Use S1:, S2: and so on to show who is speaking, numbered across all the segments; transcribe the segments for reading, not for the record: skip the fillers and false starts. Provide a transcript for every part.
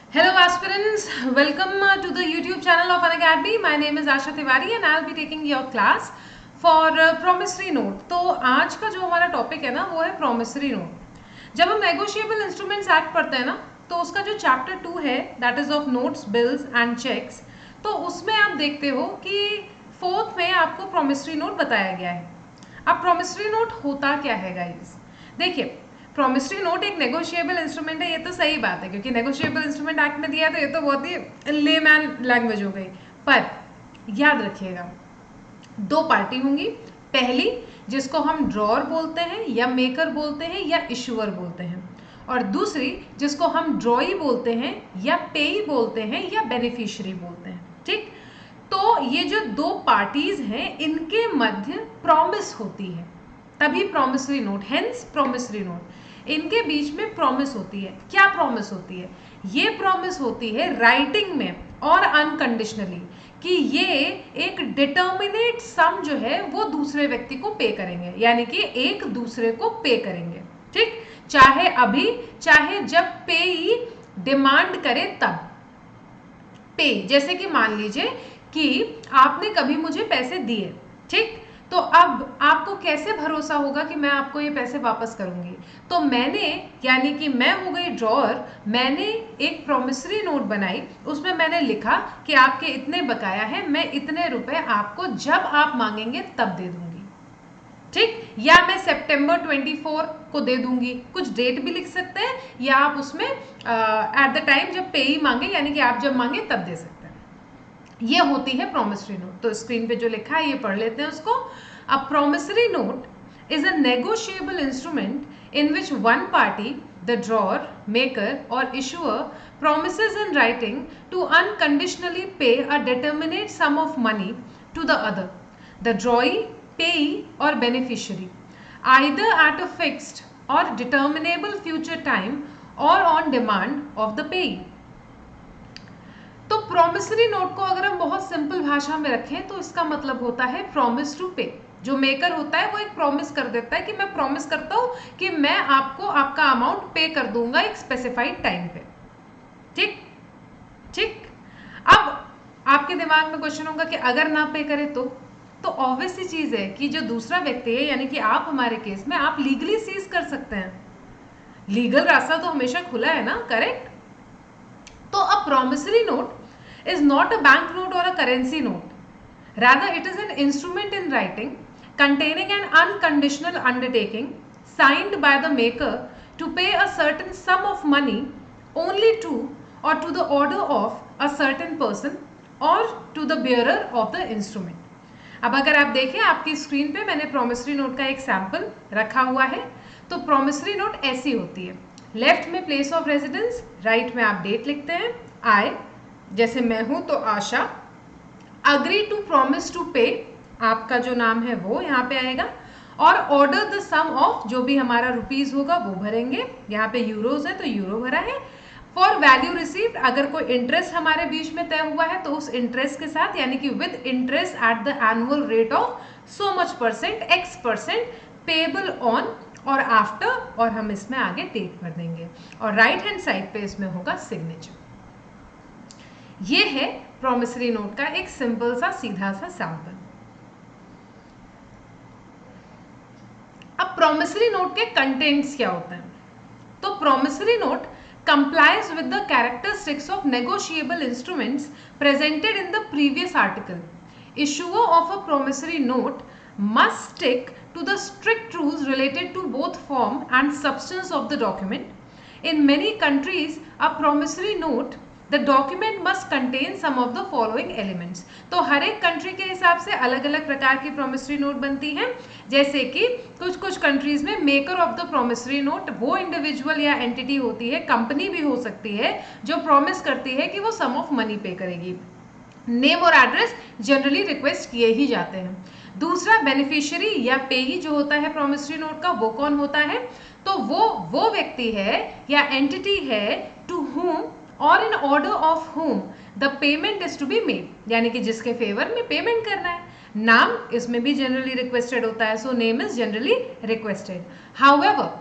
S1: Hello aspirants, welcome to the YouTube channel of Unacademy. My name is Asha Tiwari and I'll be taking your class for promissory note. तो आज का जो हमारा topic है ना वो है promissory note. जब हम negotiable instruments act पढ़ते हैं ना तो उसका जो chapter 2 है that is of notes, bills and checks, तो उसमें आप देखते हो कि फोर्थ में आपको promissory note बताया गया है. अब promissory note होता क्या है गाइज? देखिए, प्रॉमिसरी नोट एक नेगोशिएबल इंस्ट्रूमेंट है, ये तो सही बात है क्योंकि नेगोशिएबल इंस्ट्रूमेंट एक्ट में दिया है तो ये तो बहुत ही लेमैन लैंग्वेज हो गई. पर याद रखिएगा, दो पार्टी होंगी. पहली जिसको हम ड्रॉअर बोलते हैं या मेकर बोलते हैं या इशूअर बोलते हैं, और दूसरी जिसको हम ड्रॉई बोलते हैं या पेई बोलते हैं या बेनिफिशियरी बोलते हैं. ठीक, तो ये जो दो पार्टीज हैं इनके मध्य प्रॉमिस होती है, तभी promissory note, hence promissory note. इनके बीच में प्रॉमिस होती है. क्या प्रॉमिस होती है? ये प्रॉमिस होती है राइटिंग में और अनकंडीशनली कि ये एक डिटर्मिनेट सम जो है वो दूसरे व्यक्ति को पे करेंगे, यानी कि एक दूसरे को पे करेंगे. ठीक, चाहे अभी चाहे जब पे ही डिमांड करे तब पे. जैसे कि मान लीजिए कि आपने कभी मुझे पैसे दिए, ठीक, तो अब आपको कैसे भरोसा होगा कि मैं आपको ये पैसे वापस करूंगी? तो मैंने, यानी कि मैं हो गई ड्रॉअर, मैंने एक प्रॉमिसरी नोट बनाई, उसमें मैंने लिखा कि आपके इतने बकाया है, मैं इतने रुपए आपको जब आप मांगेंगे तब दे दूंगी. ठीक, या मैं सितंबर 24 को दे दूंगी, कुछ डेट भी लिख सकते हैं, या आप उसमें एट द टाइम जब पे ही मांगे, यानी कि आप जब मांगे तब दे सकते हैं. ये होती है प्रॉमिसरी नोट. तो स्क्रीन पे जो लिखा है ये पढ़ लेते हैं उसको. A promissory note is a negotiable instrument in which one party, the drawer, maker or issuer promises in writing to unconditionally pay a determinate sum of money to the other, the drawee, payee or beneficiary, either at a fixed or determinable future time or on demand of the payee. तो promissory note को अगर हम बहुत simple भाषा में रखें तो इसका मतलब होता है प्रॉमिस टू पे. जो मेकर होता है वो एक प्रॉमिस कर देता है कि मैं प्रॉमिस करता हूं कि मैं आपको आपका अमाउंट पे कर दूंगा एक स्पेसिफाइड टाइम पे. ठीक ठीक, अब आपके दिमाग में क्वेश्चन होगा कि अगर ना पे करे तो ऑब्वियस सी चीज है कि जो दूसरा व्यक्ति है, यानी कि आप हमारे केस में, आप लीगली सीज कर सकते हैं. लीगल रास्ता तो हमेशा खुला है ना, करेक्ट? तो a promissory note is not a bank note or a currency note. Rather, it is an instrument in writing containing an unconditional undertaking signed by the maker to pay a certain sum of money only to or to the order of a certain person or to the bearer of the instrument. अब अगर आप देखें आपकी screen पे मैंने promissory note का एक sample रखा हुआ है. तो प्रॉमिसरी नोट ऐसी होती है. लेफ्ट में प्लेस ऑफ रेजिडेंस, राइट में आप डेट लिखते हैं. आई, जैसे मैं हूं तो आशा. अग्री टू प्रॉमिस टू पे, आपका जो नाम है वो यहाँ पे आएगा. और ऑर्डर द सम ऑफ, जो भी हमारा रुपीज होगा वो भरेंगे. यहाँ पे यूरोज है तो यूरो भरा है. फॉर वैल्यू रिसीव्ड, अगर कोई इंटरेस्ट हमारे बीच में तय हुआ है तो उस इंटरेस्ट के साथ, यानी कि with interest at the annual rate of so much percent, x%, payable on और आफ्टर, और हम इसमें आगे डेट भर देंगे. और राइट हैंड साइड पे इसमें होगा सिग्नेचर. ये है प्रॉमिसरी नोट का एक सिंपल सा सीधा सा सैंपल. अब प्रॉमिसरी नोट के कंटेंट्स क्या होते हैं? तो promissory note complies with the characteristics of negotiable instruments presented in the previous article. Issuer of a promissory note must stick to the strict rules related to both form and substance of the document. In many countries, a promissory note, the document must contain some of the following elements. तो हर एक country के हिसाब से अलग अलग प्रकार की promissory note बनती हैं. जैसे कि कुछ कंट्रीज में maker of the promissory note वो इंडिविजुअल या एंटिटी होती है, कंपनी भी हो सकती है, जो प्रॉमिस करती है कि वो सम ऑफ मनी पे करेगी. नेम और एड्रेस जनरली रिक्वेस्ट किए ही जाते हैं. दूसरा बेनिफिशियरी या पेई जो होता है प्रॉमिसरी नोट का, वो कौन होता है? तो वो व्यक्ति है या एंटिटी है टू हुम और in order of whom the payment is to be made, यानी कि जिसके फेवर में पेमेंट करना है. नाम इसमें भी जनरली रिक्वेस्टेड होता है, so name is generally requested. However,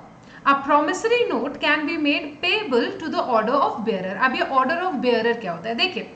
S1: a promissory note can be made payable to the order of bearer. अब ये ऑर्डर ऑफ बेयरर क्या होता है, देखिए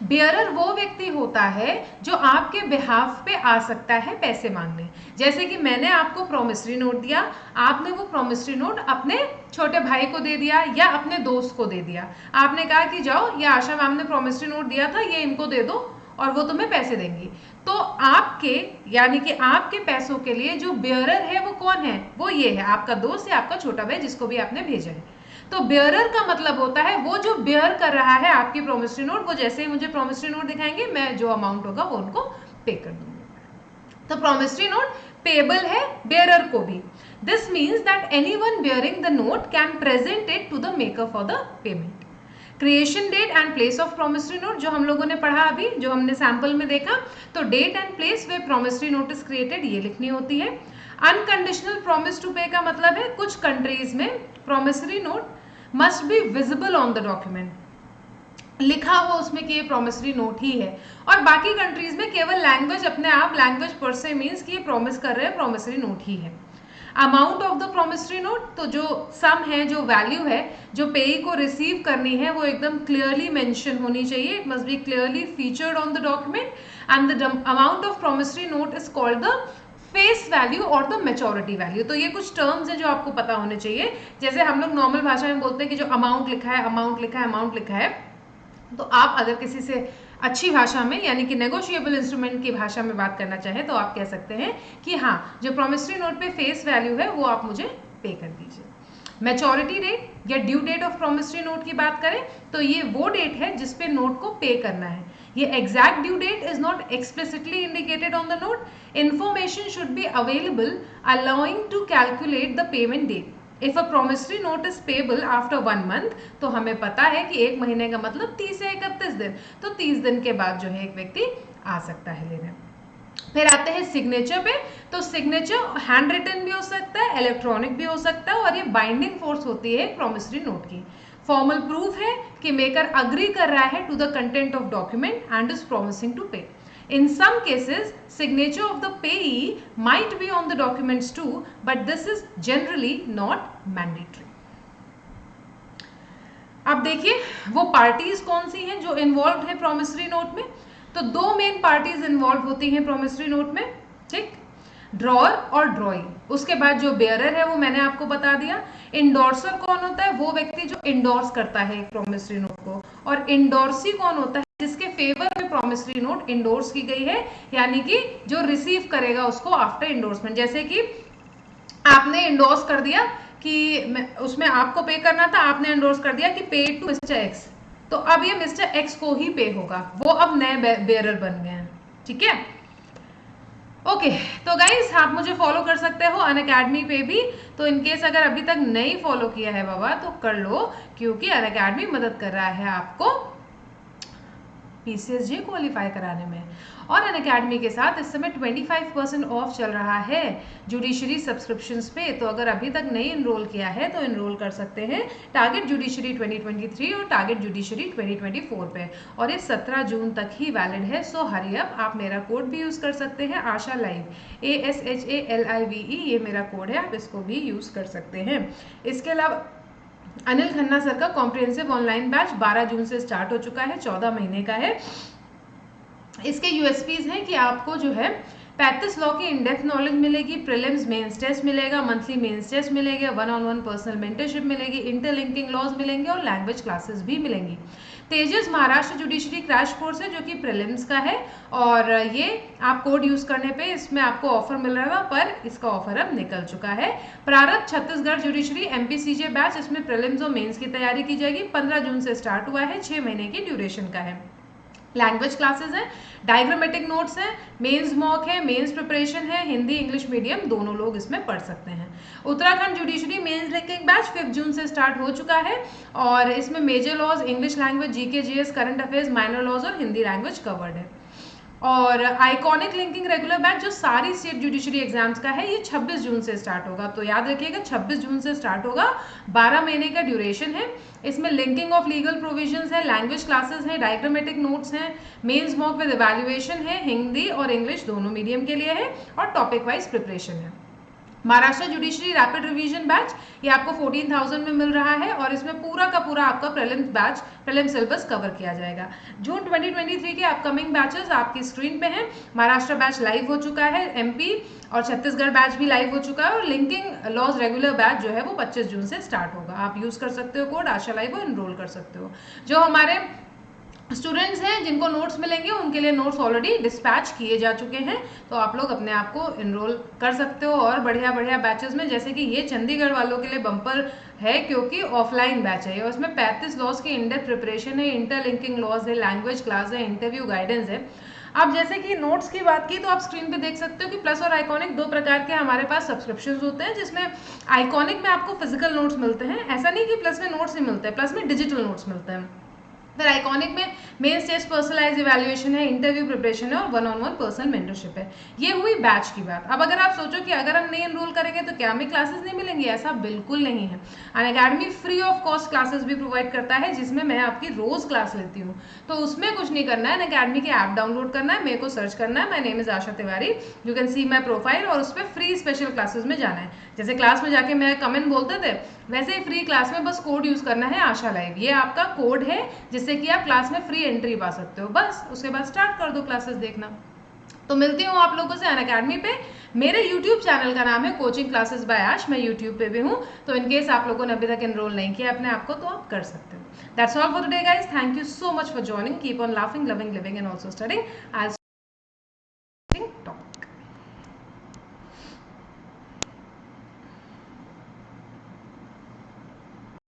S1: बेयरर वो व्यक्ति होता है जो आपके बिहाफ पे आ सकता है पैसे मांगने। जैसे कि मैंने आपको प्रोमिसरी नोट दिया, आपने वो प्रोमिसरी नोट अपने छोटे भाई को दे दिया या अपने दोस्त को दे दिया। आपने कहा कि जाओ ये आशा मैम ने प्रोमिसरी नोट दिया था, ये इनको दे दो और वो तुम्हें पैसे देंगी। तो आपके यानी कि आपके पैसों के लिए जो बेयरर है वो कौन है, वो ये है आपका दोस्त या आपका छोटा भाई जिसको भी आपने भेजा है। तो बेयरर का मतलब होता है वो जो बेयर कर रहा है आपकी प्रोमिसरी नोट, वो जैसे ही मुझे प्रोमिसरी नोट दिखाएंगे मैं जो अमाउंट होगा वो उनको पे कर दूंगी। तो प्रोमिसरी नोट पेबल है बेयरर को भी। This means that anyone bearing the note can present it to the maker for the payment. Creation date and place of promissory note जो हम लोगों ने पढ़ा अभी, जो हमने सैंपल में देखा, तो date and place where promissory note is created ये लिखनी होती है। अनकंडीशनल प्रॉमिस टू पे का मतलब है कुछ कंट्रीज में promissory note must be visible on the document, लिखा हुआ उसमें कि ये प्रोमिसरी नोट ही है। और बाकी कंट्रीज में केवल लैंग्वेज अपने आप, लैंग्वेज पर से मीन्स कि ये प्रॉमिस कर रहे हैं प्रोमिसरी नोट ही है। Amount of the promissory note, तो जो सम है, जो वैल्यू है जो पेई को रिसीव करनी है वो एकदम क्लियरली मेंशन होनी चाहिए। It must be clearly featured on the document and the amount of promissory note is called the face value और द मेच्योरिटी वैल्यू। तो ये कुछ टर्म्स हैं जो आपको पता होने चाहिए। जैसे हम लोग नॉर्मल भाषा में बोलते हैं कि जो अमाउंट लिखा है, अमाउंट लिखा है, अमाउंट लिखा है, तो आप अगर किसी से अच्छी भाषा में यानी कि नेगोशिएबल इंस्ट्रूमेंट की भाषा में बात करना चाहें तो आप कह सकते हैं कि हाँ जो प्रोमिसरी नोट पे फेस वैल्यू है वो आप मुझे पे कर दीजिए। मैच्योरिटी डेट या due date of promissory note की बात करें तो ये वो डेट है जिसपे नोट को पे करना है। ये exact due date is not explicitly indicated on the note. Information should be available allowing to calculate the payment date. If a promissory note is payable after 1 month, तो हमें पता है कि एक महीने का मतलब 30 से 31 दिन, तो 30 दिन के बाद जो है एक व्यक्ति आ सकता है लेने। फिर आते हैं सिग्नेचर पे। तो सिग्नेचर हैंड रिटन भी हो सकता है, इलेक्ट्रॉनिक भी हो सकता है, और ये बाइंडिंग फोर्स होती है प्रोमिसरी नोट की। फॉर्मल प्रूफ है कि मेकर अग्री कर रहा है to the content of document and is promising to pay. In some cases, signature of the payee might be on the documents too, but this is generally not mandatory. अब देखिए वो parties कौन सी हैं जो involve है promissory note में। तो दो मेन पार्टीज इन्वॉल्व होती हैं प्रोमिसरी नोट में, ठीक, ड्रॉअर और ड्रॉई। उसके बाद जो बेयरर है वो मैंने आपको बता दिया। इंडोर्सर कौन होता है, वो व्यक्ति जो इंडोर्स करता है एक प्रोमिसरी नोट को। और इंडोर्सी कौन होता है, जिसके फेवर में प्रोमिसरी नोट इंडोर्स की गई है, यानी कि जो रिसीव करेगा उसको आफ्टर इंडोर्समेंट। जैसे कि आपने इंडोर्स कर दिया कि उसमें आपको पे करना था, आपने इंडोर्स कर दिया कि पे टू मिस्टर एक्स, तो अब ये मिस्टर एक्स को ही पे होगा, वो अब नए बेयरर बन गए हैं, ठीक है। ओके तो गाइस आप मुझे फॉलो कर सकते हो अनअकैडमी पे भी। तो इनकेस अगर अभी तक नहीं फॉलो किया है बाबा तो कर लो, क्योंकि अनअकैडमी मदद कर रहा है आपको पीसीएसजे क्वालिफाई कराने में। और अनअकैडमी के साथ इस समय 25% ऑफ चल रहा है जुडिशरी सब्सक्रिप्शंस पे। तो अगर अभी तक नहीं इनरोल किया है तो इनरोल कर सकते हैं टारगेट जुडिशरी 2023 और टारगेट जुडिशरी 2024 पे, और ये 17 जून तक ही वैलिड है। सो हरी अप, आप मेरा कोड भी यूज़ कर सकते हैं आशा लाइव, ASHALIVE, ये मेरा कोड है, आप इसको भी यूज़ कर सकते हैं। इसके अलावा अनिल खन्ना सर का कॉम्प्रिहेंसिव ऑनलाइन बैच 12 जून से स्टार्ट हो चुका है, 14 महीने का है। इसके यूएसपीज हैं कि आपको जो है 35 लॉ की इन डेप्थ नॉलेज मिलेगी, प्रीलिम्स मेंस टेस्ट मिलेगा, मंथली मेंस टेस्ट मिलेगा, 1-on-1 पर्सनल मेंटरशिप मिलेगी, इंटरलिंकिंग लॉज मिलेंगे और लैंग्वेज क्लासेस भी मिलेंगी। तेजस महाराष्ट्र जुडिशरी क्रैश कोर्स है जो कि प्रीलिम्स का है, और ये आप कोड यूज करने पे इसमें आपको ऑफर मिल रहा था, पर इसका ऑफर अब निकल चुका है। प्रारब्ध छत्तीसगढ़ जुडिशरी एमपीसीजे बैच, इसमें प्रीलिम्स और मेंस की तैयारी की जाएगी, 15 जून से स्टार्ट हुआ है, 6 महीने की ड्यूरेशन का है। लैंग्वेज क्लासेस हैं, डायग्रामेटिक नोट्स हैं, मेंस मॉक है, मेंस प्रिपरेशन है, हिंदी इंग्लिश मीडियम दोनों लोग इसमें पढ़ सकते हैं। Uttarakhand judiciary mains linking batch 5 जून से स्टार्ट हो चुका है, और इसमें major laws, English language, GK GS, current affairs, minor laws और हिंदी लैंग्वेज कवर्ड है। और आइकॉनिक लिंकिंग रेगुलर बैच जो सारी स्टेट जुडिशरी एग्जाम्स का है, ये 26 जून से स्टार्ट होगा। तो याद रखिएगा 26 जून से स्टार्ट होगा, 12 महीने का ड्यूरेशन है। इसमें लिंकिंग ऑफ लीगल प्रोविजंस है, लैंग्वेज क्लासेस हैं, डायग्रामेटिक नोट्स हैं, मेंस मॉक विद इवैल्यूएशन है, हिंदी और इंग्लिश दोनों मीडियम के लिए है, और टॉपिक वाइज प्रिपरेशन है। Maharashtra judiciary rapid revision batch, ये आपको 14,000 में मिल रहा है और इसमें पूरा का पूरा आपका prelims batch, prelim syllabus cover किया जाएगा। जून 2023 के अपकमिंग बैचेस आपकी स्क्रीन पे हैं। महाराष्ट्र बैच लाइव हो चुका है, एमपी और छत्तीसगढ़ बैच भी लाइव हो चुका है और लिंकिंग लॉज रेगुलर बैच जो है वो 25 जून से स्टार्ट होगा। आप यूज़ कर सकते हो कोड आशा लाइव और इनरोल कर सकते हो। जो हमारे स्टूडेंट्स हैं जिनको नोट्स मिलेंगे उनके लिए नोट्स ऑलरेडी डिस्पैच किए जा चुके हैं, तो आप लोग अपने आप को इनरोल कर सकते हो और बढ़िया बढ़िया बैचेस में, जैसे कि ये चंडीगढ़ वालों के लिए बम्पर है क्योंकि ऑफलाइन बैच है और इसमें 35 लॉज की इंडेप्थ प्रिपरेशन है, इंटरलिंकिंग लॉज है, लैंग्वेज क्लास है, इंटरव्यू गाइडेंस है। अब जैसे कि नोट्स की बात की तो आप स्क्रीन पे देख सकते हो कि प्लस और आइकॉनिक दो प्रकार के हमारे पास सब्सक्रिप्शन होते हैं, जिसमें आइकॉनिक में आपको फिजिकल नोट्स मिलते हैं, ऐसा नहीं कि प्लस में नोट्स ही मिलते हैं, प्लस में डिजिटल नोट्स मिलते हैं। फिर आइकॉनिक में मेंस टेस्ट पर्सनलाइज इवैल्यूएशन है, इंटरव्यू प्रिपरेशन है और one on one personal mentorship है। ये हुई बैच की बात। अब अगर आप सोचो कि अगर हम नहीं एनरोल करेंगे तो क्या हमें क्लासेस नहीं मिलेंगी, ऐसा बिल्कुल नहीं है। Unacademy free of cost classes भी प्रोवाइड करता है, जिसमें मैं आपकी रोज क्लास लेती हूँ। तो उसमें कुछ नहीं करना है, अनअकैडमी की ऐप डाउनलोड करना है, मेरे को सर्च करना है, my name is Asha Tiwari, you can see my profile, और उस पर फ्री स्पेशल क्लासेस में जाना है। जैसे क्लास में जाके मैं कमेंट बोलते थे, वैसे ही फ्री क्लास में बस कोड यूज करना है आशा लाइव, ये आपका कोड है जिससे कि आप क्लास में फ्री एंट्री पा सकते हो। बस उसके बाद स्टार्ट कर दो क्लासेस देखना। तो मिलती हूँ आप लोगों से अनअकैडमी पे। मेरे यूट्यूब चैनल का नाम है कोचिंग क्लासेस बाय आश, मैं यूट्यूब पे भी हूँ, तो इनकेस आप लोगों ने अभी तक एनरोल नहीं किया अपने आप को तो आप कर सकते हो। That's all for today guys, thank you so much for joining, keep on laughing, loving, living and also studying.